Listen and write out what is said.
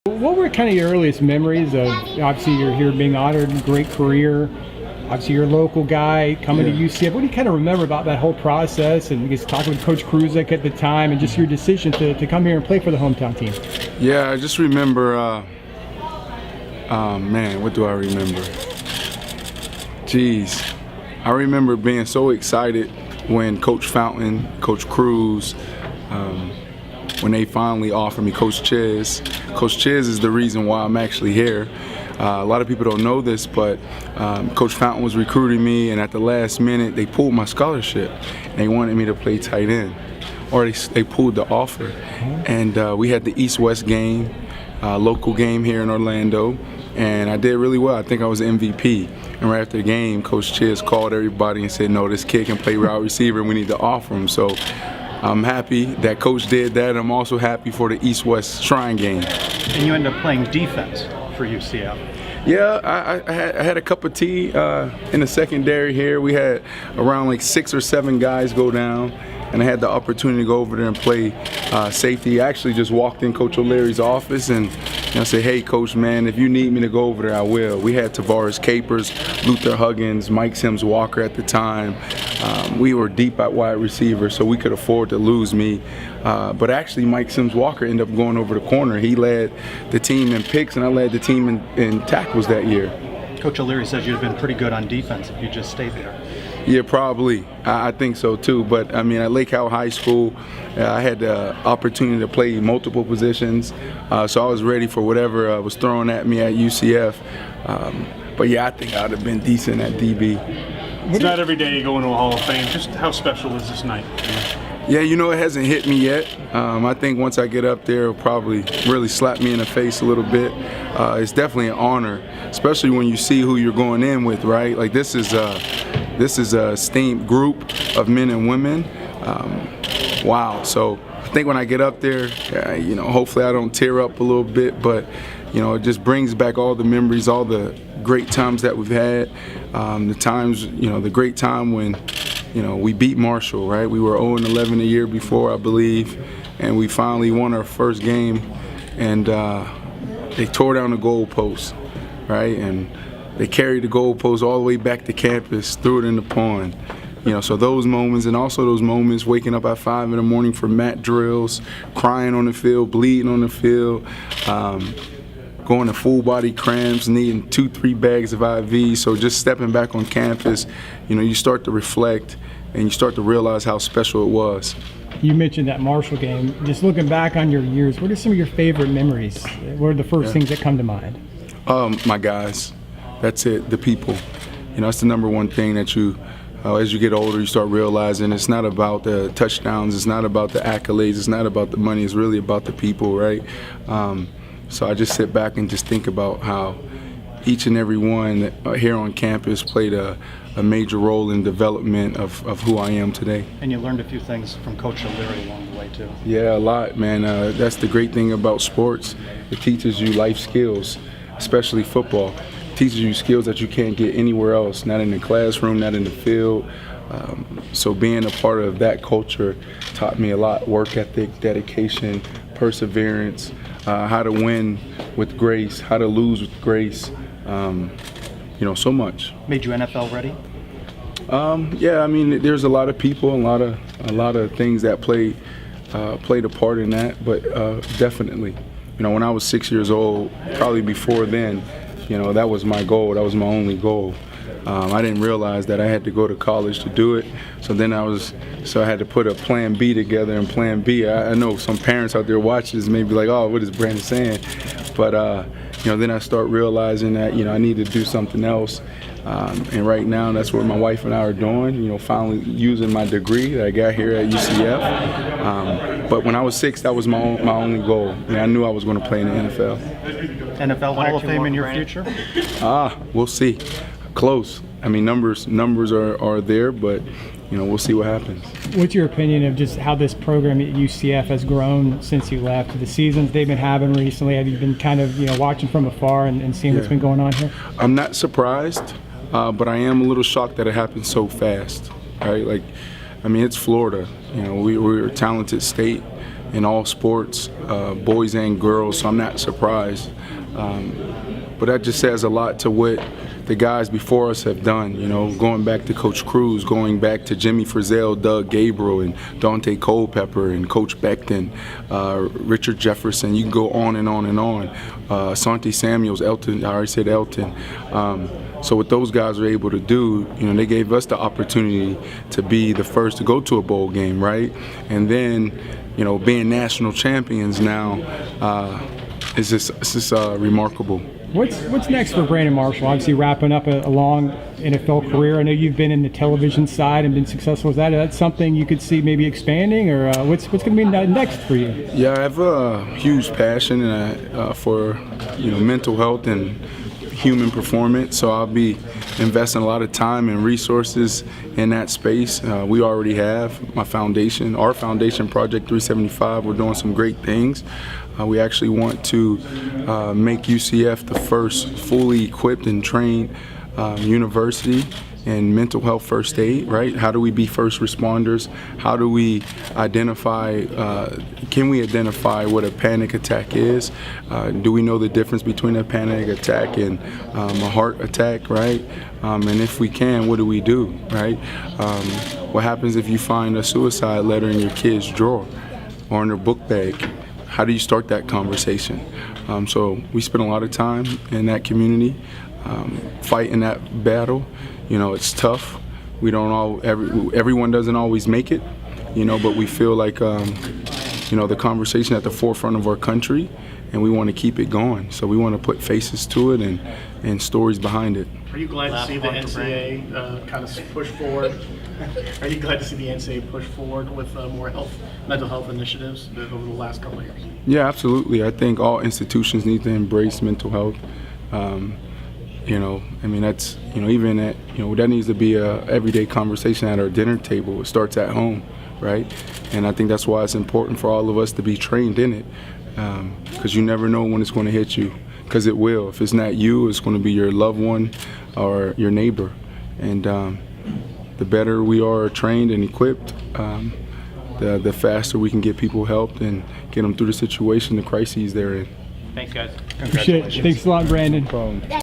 What were kind of your earliest memories of, obviously you're here being honored, great career, obviously you're a local guy coming to UCF. What do you kind of remember about that whole process and just talking with Coach Kruzek at the time and just your decision to come here and play for the hometown team? Yeah, I just remember, man, what do I remember? Jeez, I remember being so excited when Coach Fountain, Coach Cruz, when they finally offered me Coach Chiz. Coach Chiz is the reason why I'm actually here. A lot of people don't know this, but Coach Fountain was recruiting me, and at the last minute, they pulled my scholarship. And they wanted me to play tight end, or they pulled the offer. And we had the East-West game, local game here in Orlando, and I did really well. I think I was the MVP. And right after the game, Coach Chiz called everybody and said, no, this kid can play wide receiver, and we need to offer him. So I'm happy that Coach did that. I'm also happy for the East-West Shrine game. And you ended up playing defense for UCF. Yeah, I had a cup of tea in the secondary here. We had around like 6 or 7 guys go down, and I had the opportunity to go over there and play safety. I actually just walked in Coach O'Leary's office and I said, hey, Coach, man, if you need me to go over there, I will. We had Tavares Capers, Luther Huggins, Mike Sims Walker at the time. We were deep at wide receiver, so we could afford to lose me. But actually, Mike Sims Walker ended up going over the corner. He led the team in picks, and I led the team in tackles that year. Coach O'Leary says you'd have been pretty good on defense if you just stayed there. Yeah, probably. I think so too. But I mean, at Lake Howell High School, I had the opportunity to play multiple positions, so I was ready for whatever was thrown at me at UCF. But yeah, I think I'd have been decent at DB. It's not every day you go into a Hall of Fame. Just how special is this night? Yeah, you know, it hasn't hit me yet. I think once I get up there, it'll probably really slap me in the face a little bit. It's definitely an honor, especially when you see who you're going in with, right? Like this is a esteemed group of men and women. Wow. So I think when I get up there, you know, hopefully I don't tear up a little bit, but you know, it just brings back all the memories, all the great times that we've had. The times, you know, the great time when, you know, we beat Marshall, right? We were 0-11 the year before, I believe, and we finally won our first game, and they tore down the goalpost, right? And they carried the goalpost all the way back to campus, threw it in the pond. You know, so those moments, and also those moments waking up at 5 in the morning for mat drills, crying on the field, bleeding on the field, going to full body cramps, needing 2-3 bags of IV. So just stepping back on campus, you know, you start to reflect and you start to realize how special it was. You mentioned that Marshall game. Just looking back on your years, what are some of your favorite memories? What are the first things that come to mind? My guys. That's it, the people. You know, that's the number one thing that you, as you get older, you start realizing it's not about the touchdowns, it's not about the accolades, it's not about the money, it's really about the people, right? So I just sit back and just think about how each and every one here on campus played a major role in development of who I am today. And you learned a few things from Coach O'Leary along the way too. Yeah, a lot, man. That's the great thing about sports. It teaches you life skills, especially football. It teaches you skills that you can't get anywhere else, not in the classroom, not in the field. So being a part of that culture taught me a lot: work ethic, dedication, perseverance, how to win with grace, how to lose with grace. You know, so much. Made you NFL ready? Yeah, I mean, there's a lot of people, a lot of things that played a part in that, but definitely. You know, when I was 6 years old, probably before then, you know, that was my goal. That was my only goal. I didn't realize that I had to go to college to do it. So then I had to put a plan B together, and plan B, I know some parents out there watching this may be like, oh, what is Brandon saying? But, you know, then I start realizing that, you know, I need to do something else. And right now, that's what my wife and I are doing, you know, finally using my degree that I got here at UCF. But when I was 6, that was my only goal. And I knew I was going to play in the NFL. NFL Hall of Fame in your future? We'll see. Close. I mean, numbers are there, but, you know, we'll see what happens. What's your opinion of just how this program at UCF has grown since you left? The seasons they've been having recently, have you been kind of, you know, watching from afar and seeing what's been going on here? I'm not surprised, but I am a little shocked that it happened so fast, right? Like, I mean, it's Florida. You know, we're a talented state. in all sports, boys and girls, so I'm not surprised. But that just says a lot to what the guys before us have done, you know, going back to Coach Cruz, going back to Jimmy Frizzell, Doug Gabriel, and Dante Culpepper, and Coach Becton, Richard Jefferson. You can go on and on and on. Asante Samuels, Elton, I already said Elton. So what those guys were able to do, you know, they gave us the opportunity to be the first to go to a bowl game, right? And then, you know, being national champions now, it's just remarkable. What's next for Brandon Marshall? Obviously wrapping up a long NFL career. I know you've been in the television side and been successful with that. Is that something you could see maybe expanding, or what's going to be next for you? Yeah, I have a huge passion for, you know, mental health and human performance, so I'll be investing a lot of time and resources in that space. We already have our foundation Project 375. We're doing some great things. We actually want to make UCF the first fully equipped and trained university in mental health first aid, right? How do we be first responders? How do we identify, can we identify what a panic attack is? Do we know the difference between a panic attack and a heart attack, right? And if we can, what do we do, right? What happens if you find a suicide letter in your kid's drawer or in their book bag? How do you start that conversation? So we spend a lot of time in that community, fighting that battle. You know, it's tough. We don't all everyone doesn't always make it, you know, but we feel like you know, the conversation at the forefront of our country, and we want to keep it going. So we want to put faces to it and stories behind it. Are you glad to see the NCAA kind of push forward? Are you glad to see the NCAA push forward with more mental health initiatives over the last couple of years? Yeah, absolutely. I think all institutions need to embrace mental health. You know, I mean, that's, you know, even at, you know, that needs to be a everyday conversation at our dinner table. It starts at home, right? And I think that's why it's important for all of us to be trained in it, because you never know when it's going to hit you, because it will. If it's not you, it's going to be your loved one or your neighbor. And the better we are trained and equipped, the faster we can get people help and get them through the situation, the crises they're in. Thanks, guys. Appreciate it. Thanks a lot, Brandon.